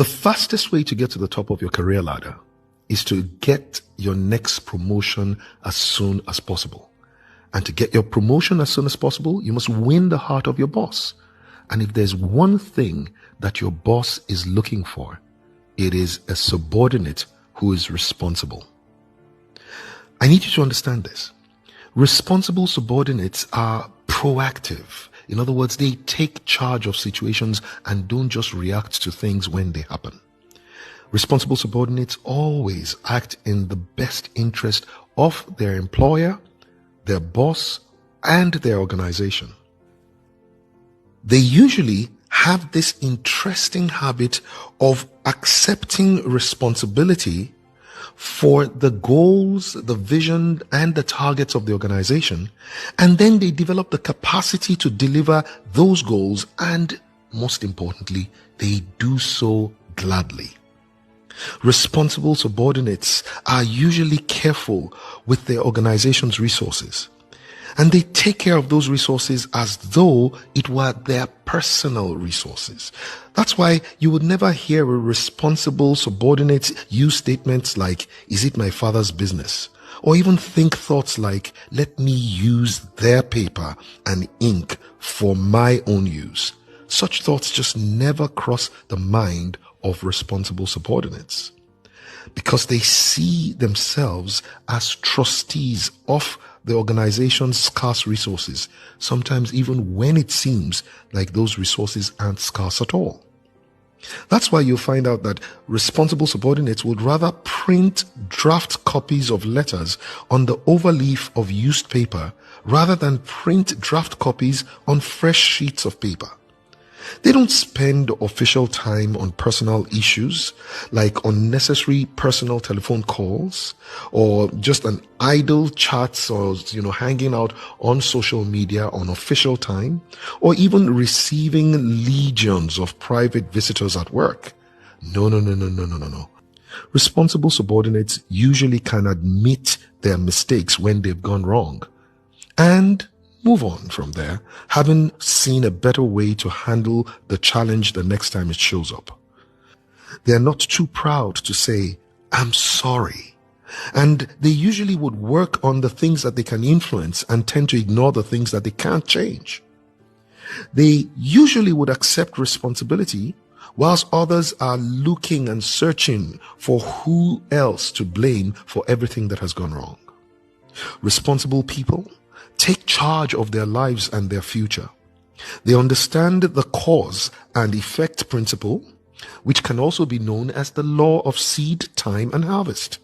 The fastest way to get to the top of your career ladder is to get your next promotion as soon as possible. And to get your promotion as soon as possible, you must win the heart of your boss. And if there's one thing that your boss is looking for, it is a subordinate who is responsible. I need you to understand this. Responsible subordinates are proactive. In other words, they take charge of situations and don't just react to things when they happen. Responsible subordinates always act in the best interest of their employer, their boss, and their organization. They usually have this interesting habit of accepting responsibility for the goals, the vision, and the targets of the organization, and then they develop the capacity to deliver those goals, and most importantly, they do so gladly. Responsible subordinates are usually careful with their organization's resources, and they take care of those resources as though it were their personal resources. That's why you would never hear a responsible subordinate use statements like, "Is it my father's business?" Or even think thoughts like, "Let me use their paper and ink for my own use." Such thoughts just never cross the mind of responsible subordinates, because they see themselves as trustees of the organization's scarce resources, sometimes even when it seems like those resources aren't scarce at all. That's why you'll find out that responsible subordinates would rather print draft copies of letters on the overleaf of used paper rather than print draft copies on fresh sheets of paper. They don't spend official time on personal issues like unnecessary personal telephone calls or just an idle chats or, hanging out on social media on official time, or even receiving legions of private visitors at work. No. Responsible subordinates usually can admit their mistakes when they've gone wrong and move on from there, having seen a better way to handle the challenge the next time it shows up. They are not too proud to say, "I'm sorry." And they usually would work on the things that they can influence and tend to ignore the things that they can't change. They usually would accept responsibility whilst others are looking and searching for who else to blame for everything that has gone wrong. Responsible people take charge of their lives and their future. They understand the cause and effect principle, which can also be known as the law of seed, time, and harvest,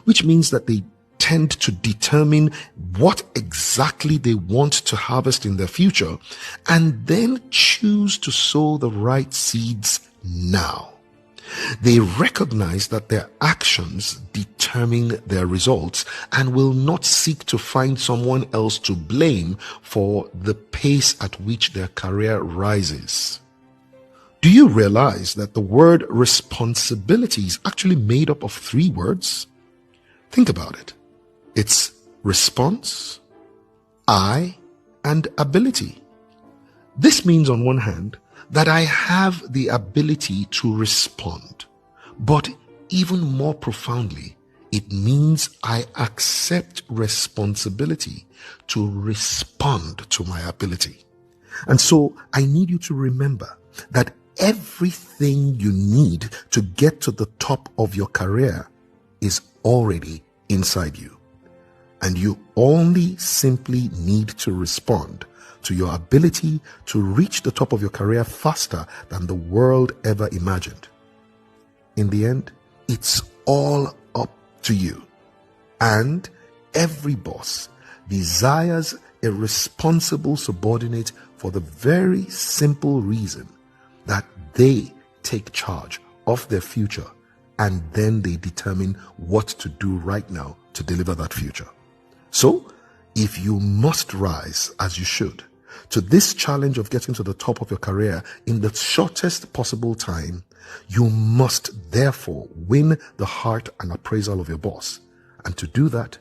which means that they tend to determine what exactly they want to harvest in their future and then choose to sow the right seeds now. They recognize that their actions determine their results and will not seek to find someone else to blame for the pace at which their career rises. Do you realize that the word responsibility is actually made up of 3 words? Think about it. It's response, I, and ability. This means on one hand that I have the ability to respond, but even more profoundly, it means I accept responsibility to respond to my ability. And so I need you to remember that everything you need to get to the top of your career is already inside you. And you only simply need to respond to your ability to reach the top of your career faster than the world ever imagined. In the end, it's all up to you. And every boss desires a responsible subordinate for the very simple reason that they take charge of their future and then they determine what to do right now to deliver that future. So, if you must rise, as you should, to this challenge of getting to the top of your career in the shortest possible time, you must therefore win the heart and appraisal of your boss. And to do that,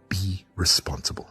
be responsible.